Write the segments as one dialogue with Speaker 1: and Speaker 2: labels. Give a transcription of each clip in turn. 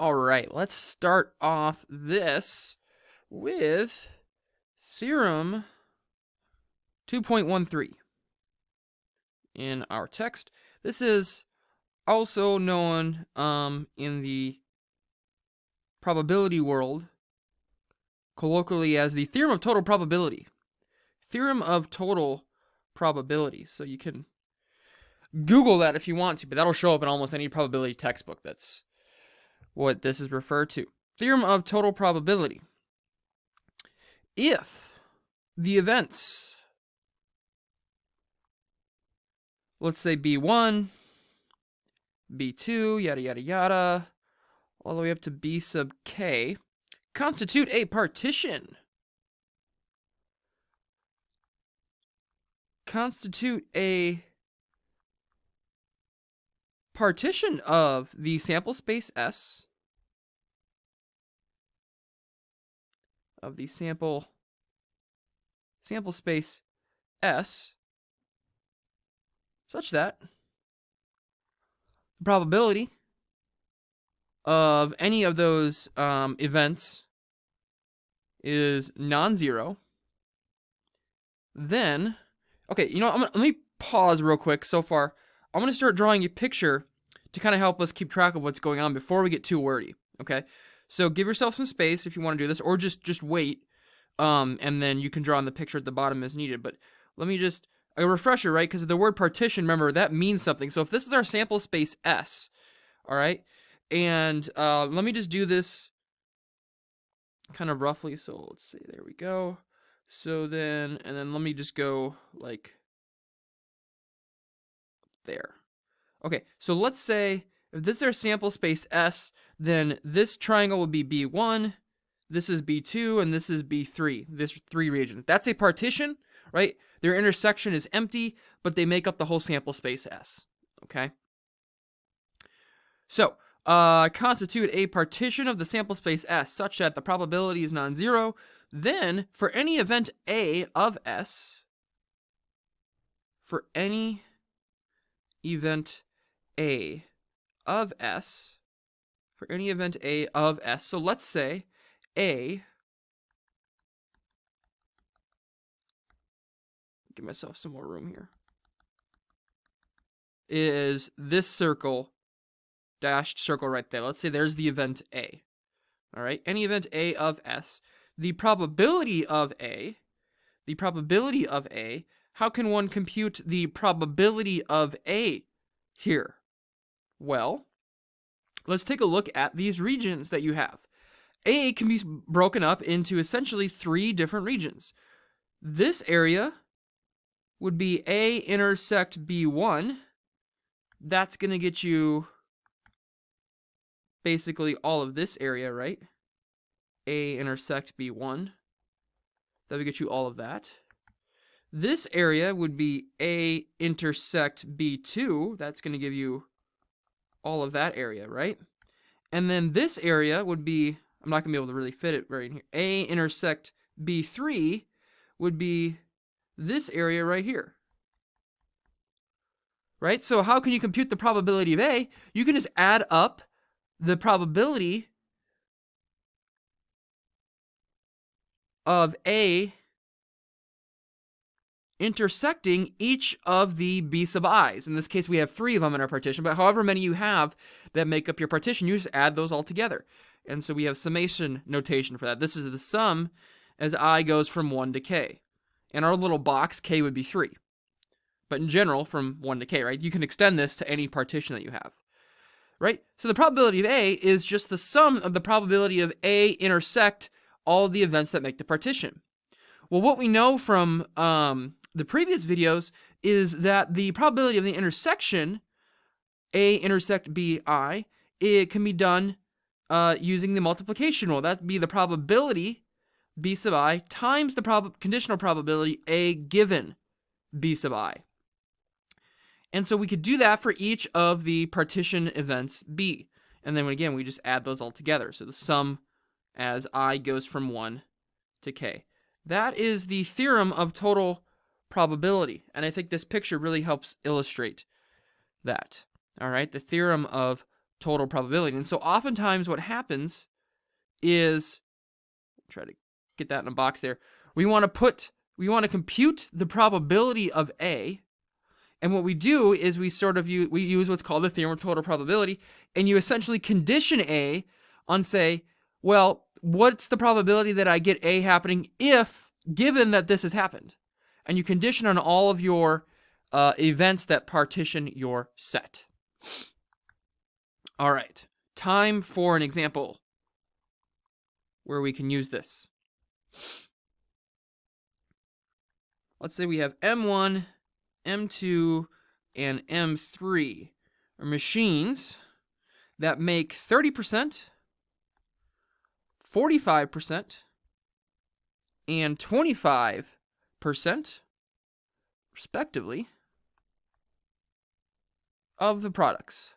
Speaker 1: All right, let's start off this with Theorem 2.13 in our text. This is also known in the probability world colloquially as the theorem of total probability. Theorem of total probability. So you can Google that if you want to, but that'll show up in almost any probability textbook. That's what this is referred to. Theorem of total probability. If the events, let's say B1, B2, yada, yada, yada, all the way up to B sub K, constitute a partition. Constitute a partition of the sample space S, of the sample space S, such that the probability of any of those events is non-zero. Then, okay, you know, let me pause real quick so far. I'm going to start drawing a picture to kind of help us keep track of what's going on before we get too wordy, okay? So give yourself some space if you want to do this, or just wait, and then you can draw on the picture at the bottom as needed. But let me just, a refresher, right? Because the word partition, remember, that means something. So if this is our sample space S, all right? And let me just do this kind of roughly. So let's see, there we go. So then, and then let me just go like there. Okay, so let's say if this is our sample space S, then this triangle would be B1, this is B2, and this is B3. This 3 regions. That's a partition, right? Their intersection is empty, but they make up the whole sample space S, okay? So, constitute a partition of the sample space S such that the probability is non-zero. Then, for any event A of S, for any event A of S, for any event A of S, so let's say A, give myself some more room here, is this circle, dashed circle right there. Let's say there's the event A. All right, any event A of S, the probability of A, how can one compute the probability of A here? Well, let's take a look at these regions that you have. A can be broken up into essentially 3 different regions. This area would be A intersect B1. That's going to get you basically all of this area, right? A intersect B1. That would get you all of that. This area would be A intersect B2. That's going to give you all of that area, right? And then this area would be, I'm not going to be able to really fit it right in here. A intersect B3 would be this area right here. Right? So how can you compute the probability of A? You can just add up the probability of A intersecting each of the B sub i's. In this case, we have 3 of them in our partition, but however many you have that make up your partition, you just add those all together. And so we have summation notation for that. This is the sum as I goes from 1 to k. In our little box, k would be 3. But in general, from 1 to k, right? You can extend this to any partition that you have, right? So the probability of A is just the sum of the probability of A intersect all of the events that make the partition. Well, what we know from the previous videos is that the probability of the intersection A intersect BI, it can be done using the multiplication rule. That'd be the probability B sub I times the conditional probability A given B sub I. And so we could do that for each of the partition events B. And then again, we just add those all together. So the sum as I goes from 1 to k. That is the theorem of total probability. And I think this picture really helps illustrate that. All right, the theorem of total probability. And so oftentimes what happens is, try to get that in a box there, we want to compute the probability of A. And what we do is we use what's called the theorem of total probability, and you essentially condition A on, say, well, what's the probability that I get A happening if, given that this has happened? And you condition on all of your events that partition your set. All right, time for an example where we can use this. Let's say we have M1, M2, and M3 are machines that make 30%, 45%, and 25%, respectively, of the products.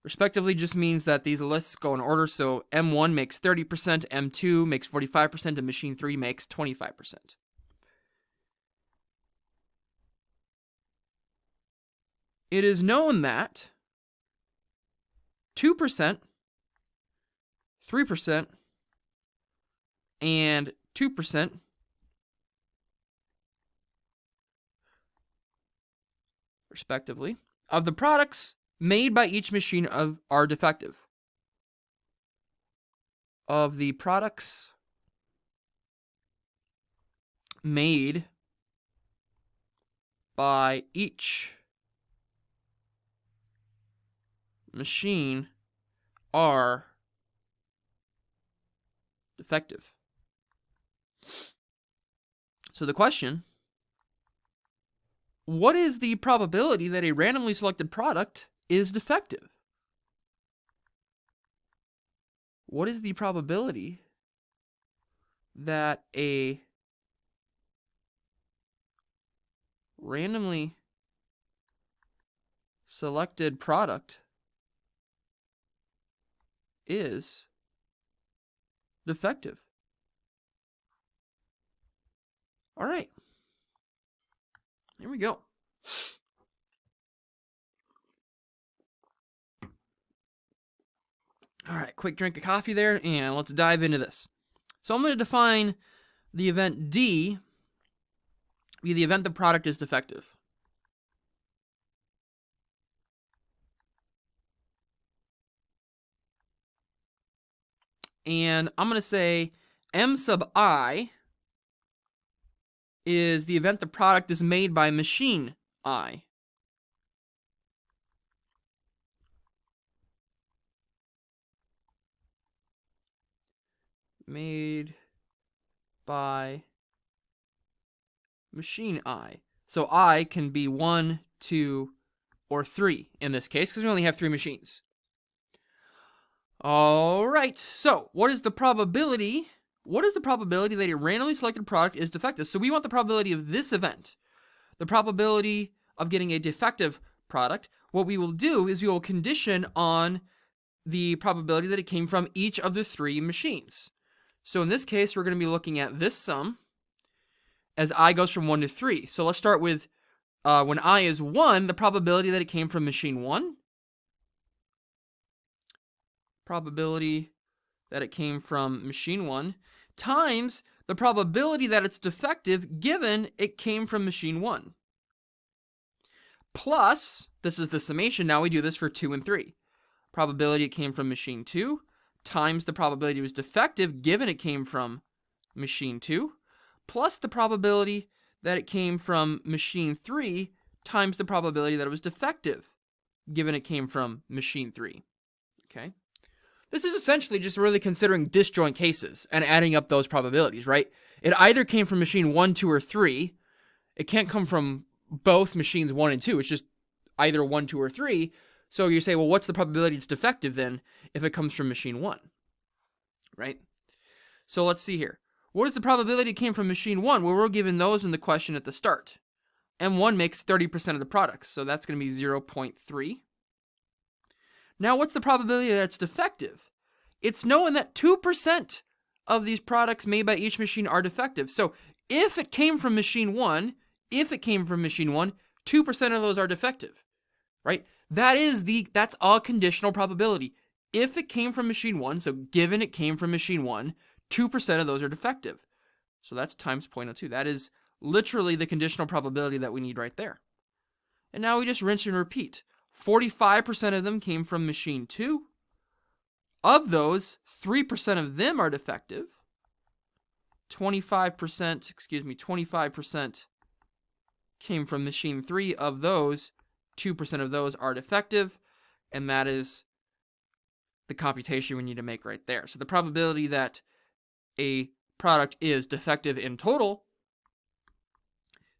Speaker 1: Respectively just means that these lists go in order, so M1 makes 30%, M2 makes 45%, and machine 3 makes 25%. It is known that 2%, 3%, and 2% respectively of the products made by each machine are defective. Of the products made by each machine are defective. So the question, what is the probability that a randomly selected product is defective? What is the probability that a randomly selected product is defective? All right. Here we go. All right, quick drink of coffee there, and let's dive into this. So I'm going to define the event D be the event the product is defective. And I'm going to say M sub I is the event the product is made by machine I. Made by machine I. So I can be 1, 2, or 3 in this case, because we only have 3 machines. All right, so what is the probability? What is the probability that a randomly selected product is defective? So we want the probability of this event, the probability of getting a defective product. What we will do is we will condition on the probability that it came from each of the 3 machines. So in this case, we're going to be looking at this sum as I goes from 1 to 3. So let's start with when I is 1, the probability that it came from machine 1. Probability that it came from machine 1 times the probability that it's defective given it came from machine 1. Plus, this is the summation. Now we do this for 2 and 3. Probability it came from machine 2 times the probability it was defective given it came from machine 2, plus the probability that it came from machine 3 times the probability that it was defective given it came from machine 3. Okay? This is essentially just really considering disjoint cases and adding up those probabilities, right? It either came from machine 1, 2, or 3. It can't come from both machines 1 and 2. It's just either 1, 2, or 3. So you say, well, what's the probability it's defective then if it comes from machine 1, right? So let's see here. What is the probability it came from machine 1? Well, we're given those in the question at the start. M1 makes 30% of the products, so that's going to be 0.3. Now, what's the probability that it's defective? It's known that 2% of these products made by each machine are defective. So if it came from machine 1, 2% of those are defective, right? That's a conditional probability. If it came from machine 1, so given it came from machine 1, 2% of those are defective. So that's times 0.02. That is literally the conditional probability that we need right there. And now we just rinse and repeat. 45% of them came from machine 2. Of those, 3% of them are defective. 25% came from machine 3. Of those, 2% of those are defective. And that is the computation we need to make right there. So the probability that a product is defective in total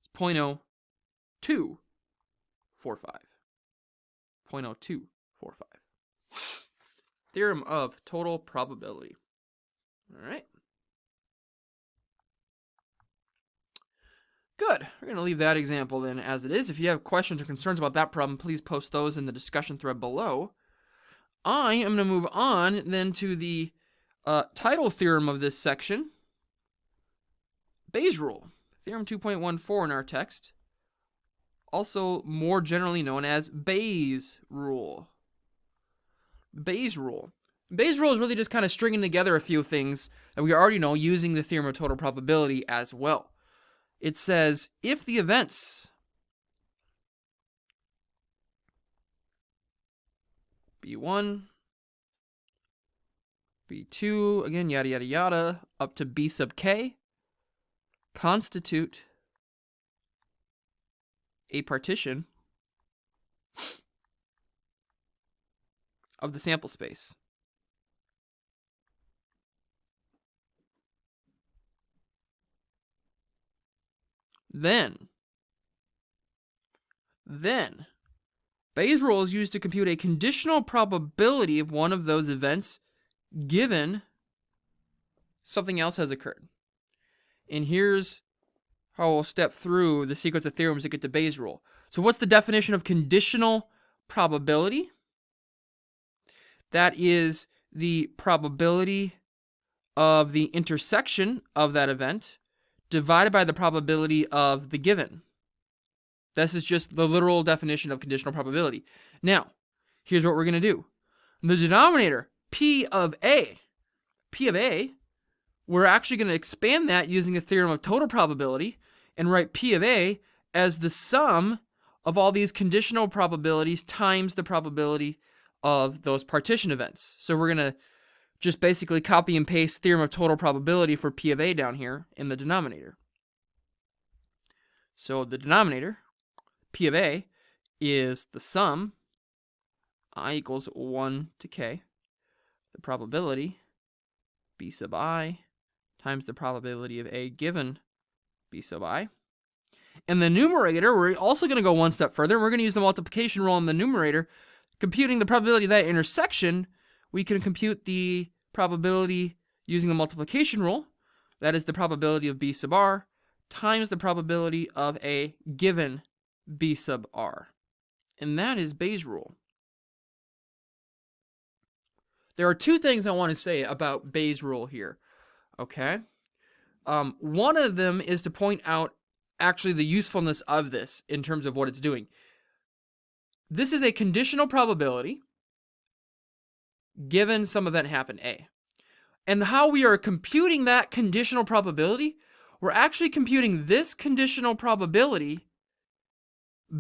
Speaker 1: is 0.0245. 0.0245. Theorem of total probability. All right. Good. We're going to leave that example then as it is. If you have questions or concerns about that problem, please post those in the discussion thread below. I am going to move on then to the title theorem of this section, Bayes' rule, Theorem 2.14 in our text, also more generally known as Bayes' rule. Bayes' rule. Bayes' rule is really just kind of stringing together a few things that we already know using the theorem of total probability as well. It says if the events B1, B2, again, yada, yada, yada, up to B sub k, constitute a partition of the sample space. Then, Bayes' rule is used to compute a conditional probability of one of those events given something else has occurred. And here's how we'll step through the sequence of theorems to get to Bayes' rule. So what's the definition of conditional probability? That is the probability of the intersection of that event divided by the probability of the given. This is just the literal definition of conditional probability. Now, here's what we're going to do. The denominator, P of A, we're actually going to expand that using the theorem of total probability and write P of A as the sum of all these conditional probabilities times the probability of those partition events. So we're going to just basically copy and paste theorem of total probability for P of A down here in the denominator. So the denominator, P of A, is the sum, I equals 1 to k, the probability, B sub I, times the probability of A given B sub I. And the numerator, we're also going to go one step further. We're going to use the multiplication rule in the numerator. Computing the probability of that intersection, we can compute the probability using the multiplication rule. That is the probability of B sub R times the probability of A given B sub R. And that is Bayes' rule. There are two things I want to say about Bayes' rule here. Okay? One of them is to point out actually the usefulness of this in terms of what it's doing. This is a conditional probability given some event happened A. And how we are computing that conditional probability, we're actually computing this conditional probability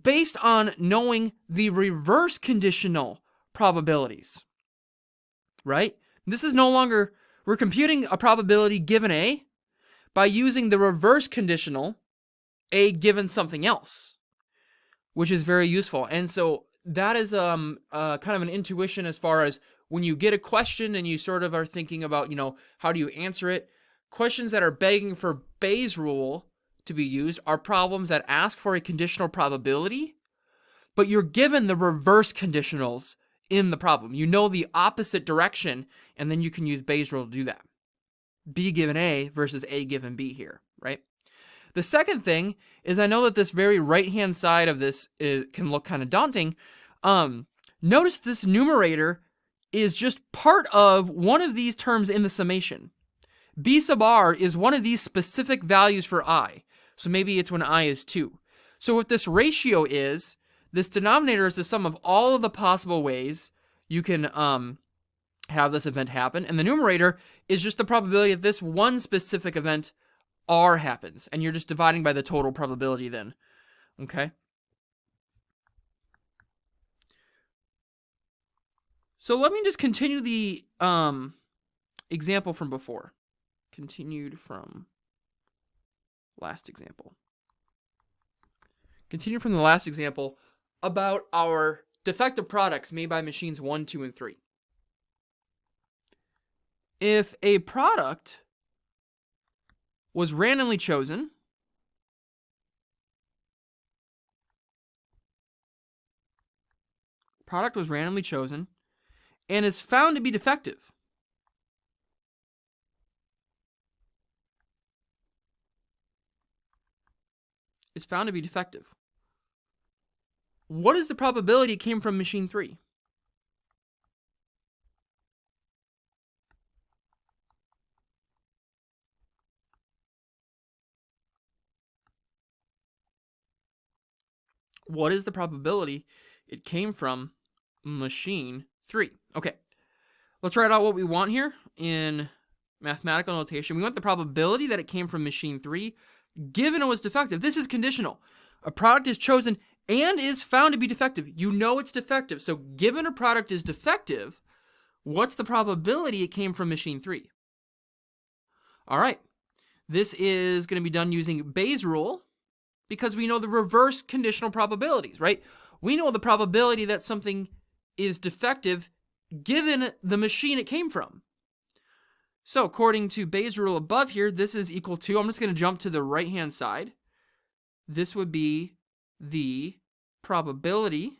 Speaker 1: based on knowing the reverse conditional probabilities, right? This is no longer, we're computing a probability given A by using the reverse conditional A given something else, which is very useful. And so that is kind of an intuition as far as when you get a question and you sort of are thinking about, how do you answer it? Questions that are begging for Bayes' rule to be used are problems that ask for a conditional probability, but you're given the reverse conditionals in the problem. You know the opposite direction, and then you can use Bayes' rule to do that. B given A versus A given B here, right? The second thing is I know that this very right-hand side of this can look kind of daunting. Notice this numerator is just part of one of these terms in the summation. B sub R is one of these specific values for I. So maybe it's when I is 2. So what this ratio is, this denominator is the sum of all of the possible ways you can have this event happen, and the numerator is just the probability that this one specific event R happens, and you're just dividing by the total probability then, okay? So let me just continue the example from before. Continued from last example. Continue from the last example about our defective products made by machines 1, 2, and 3. If a product was randomly chosen, and is found to be defective, what is the probability it came from machine 3? What is the probability it came from machine 3? Okay, let's write out what we want here in mathematical notation. We want the probability that it came from machine 3 given it was defective. This is conditional. A product is chosen and is found to be defective. You know it's defective. So given a product is defective, what's the probability it came from machine 3? All right. This is going to be done using Bayes' rule because we know the reverse conditional probabilities, right? We know the probability that something is defective given the machine it came from. So according to Bayes' rule above here, this is equal to, I'm just going to jump to the right-hand side. This would be the probability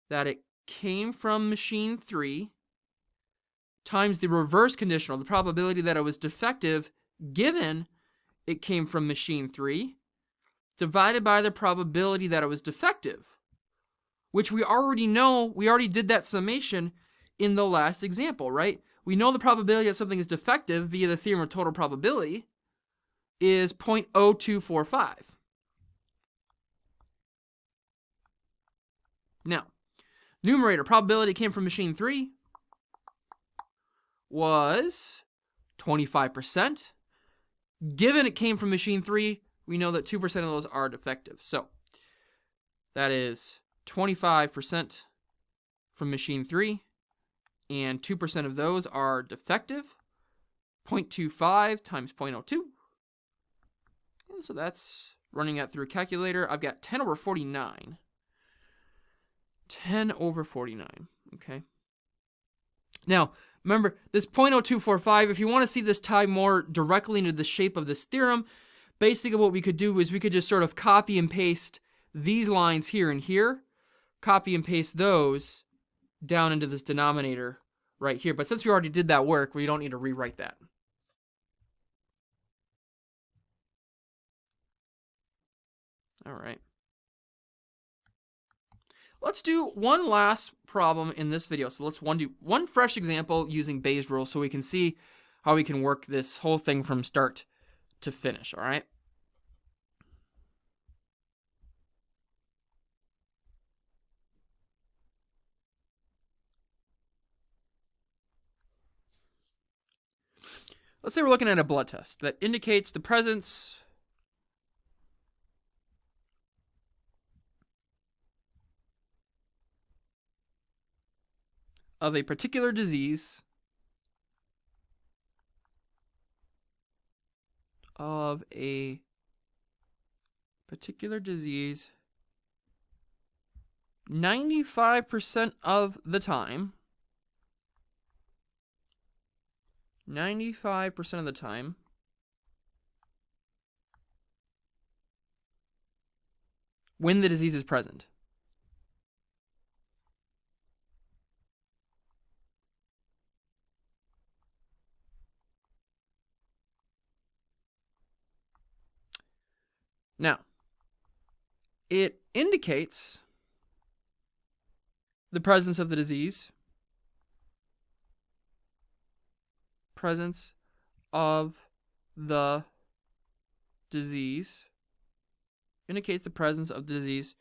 Speaker 1: that it came from machine 3 times the reverse conditional, the probability that it was defective given it came from machine 3, divided by the probability that it was defective, which we already know, we already did that summation in the last example, right? We know the probability that something is defective via the theorem of total probability is 0.0245. Now, numerator, probability came from machine 3 was 25%. Given it came from machine 3, we know that 2% of those are defective. So that is 25% from machine 3, and 2% of those are defective. 0.25 times 0.02. And so that's running that through a calculator. I've got 10 over 49. 10 over 49, okay? Now, remember, this 0.0245, if you want to see this tie more directly into the shape of this theorem, basically what we could do is we could just sort of copy and paste these lines here and here, copy and paste those down into this denominator right here. But since we already did that work, we don't need to rewrite that. All right. Let's do one last problem in this video. So let's do one fresh example using Bayes' rule so we can see how we can work this whole thing from start to finish, all right? Let's say we're looking at a blood test that indicates the presence of a particular disease 95% of the time. 95% of the time when the disease is present. Now, it indicates the presence of the disease, presence of the disease, indicates the presence of the disease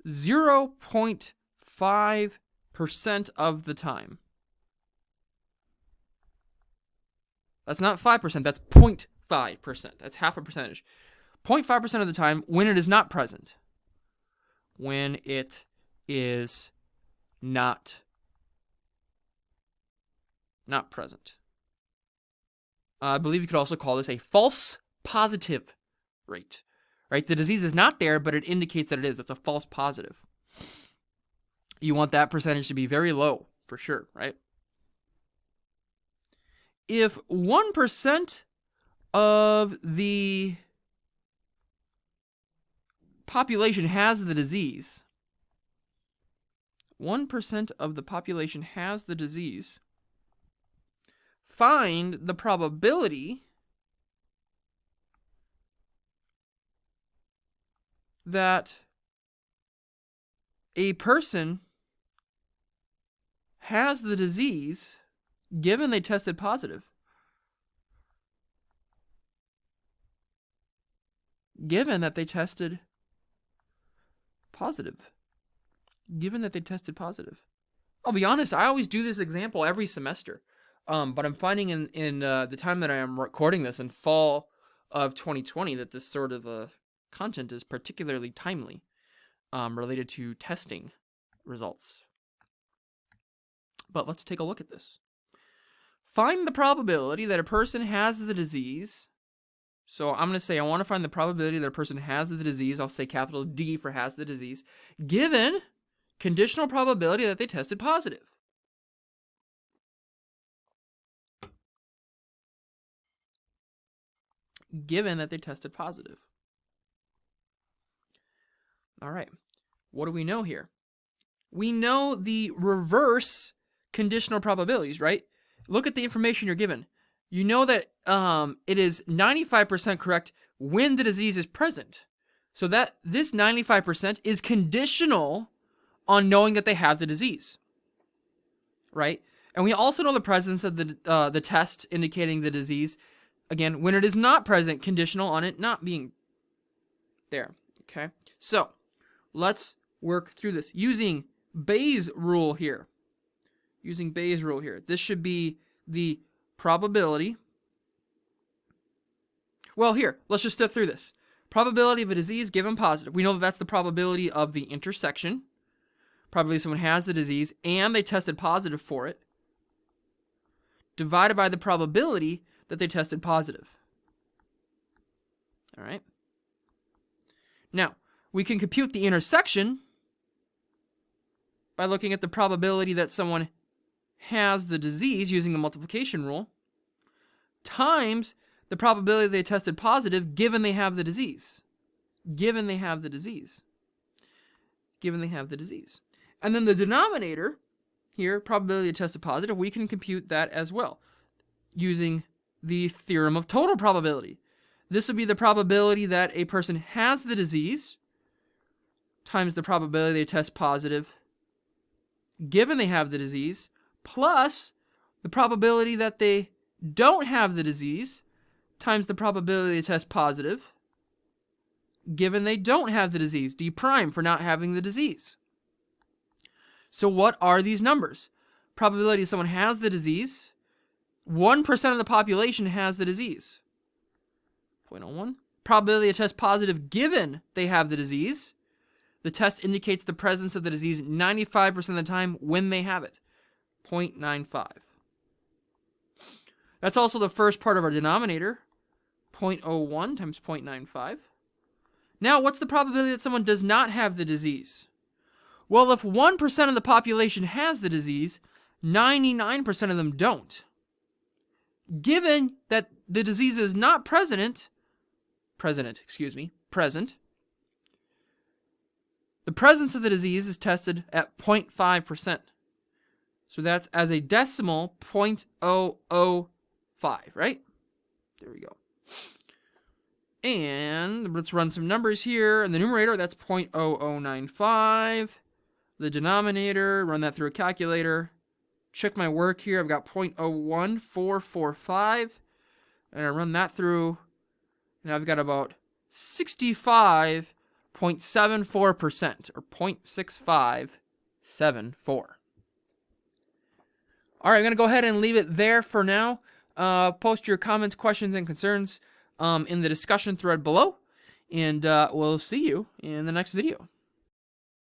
Speaker 1: 0.5% of the time. That's not 5%, that's 0.5%. That's half a percentage. 0.5% of the time when it is not present. When it is not present. I believe you could also call this a false positive rate. Right? The disease is not there, but it indicates that it is. It's a false positive. You want that percentage to be very low, for sure, right? If 1% of the population has the disease, 1% of the population has the disease, find the probability that a person has the disease given they tested positive. Given that they tested positive. Given that they tested positive. I'll be honest, I always do this example every semester. But I'm finding in the time that I am recording this in fall of 2020 that this sort of content is particularly timely related to testing results. But let's take a look at this. Find the probability that a person has the disease. So I'm going to say I want to find the probability that a person has the disease. I'll say capital D for has the disease, given conditional probability that they tested positive. Given that they tested positive. All right. What do we know here? We know the reverse conditional probabilities, right? Look at the information you're given. You know that it is 95% correct when the disease is present. So that this 95% is conditional on knowing that they have the disease, right? And we also know the presence of the test indicating the disease, again, when it is not present, conditional on it not being there, okay? So let's work through this using Bayes' rule here. Using Bayes' rule here. This should be the probability. Well, here, let's just step through this. Probability of a disease given positive. We know that that's the probability of the intersection. Probability someone has the disease and they tested positive for it, divided by the probability that they tested positive. All right. Now, we can compute the intersection by looking at the probability that someone has the disease using the multiplication rule times the probability they tested positive given they have the disease. Given they have the disease. Given they have the disease. And then the denominator here, probability they tested positive, we can compute that as well using the theorem of total probability. This would be the probability that a person has the disease times the probability they test positive given they have the disease, plus the probability that they don't have the disease times the probability they test positive given they don't have the disease, D prime for not having the disease. So what are these numbers? Probability someone has the disease, 1% of the population has the disease. 0.01. Probability they test positive given they have the disease. The test indicates the presence of the disease 95% of the time when they have it. 0.95. That's also the first part of our denominator. 0.01 times 0.95. Now, what's the probability that someone does not have the disease? Well, if 1% of the population has the disease, 99% of them don't. Given that the disease is not present, the presence of the disease is tested at 0.5%. So that's as a decimal 0.005, right? There we go. And let's run some numbers here. In the numerator, that's 0.0095. The denominator, run that through a calculator. Check my work here. I've got 0.01445. And I run that through and I've got about 65.74%, or 0.6574. All right, I'm going to go ahead and leave it there for now. Post your comments, questions, and concerns in the discussion thread below, and we'll see you in the next video.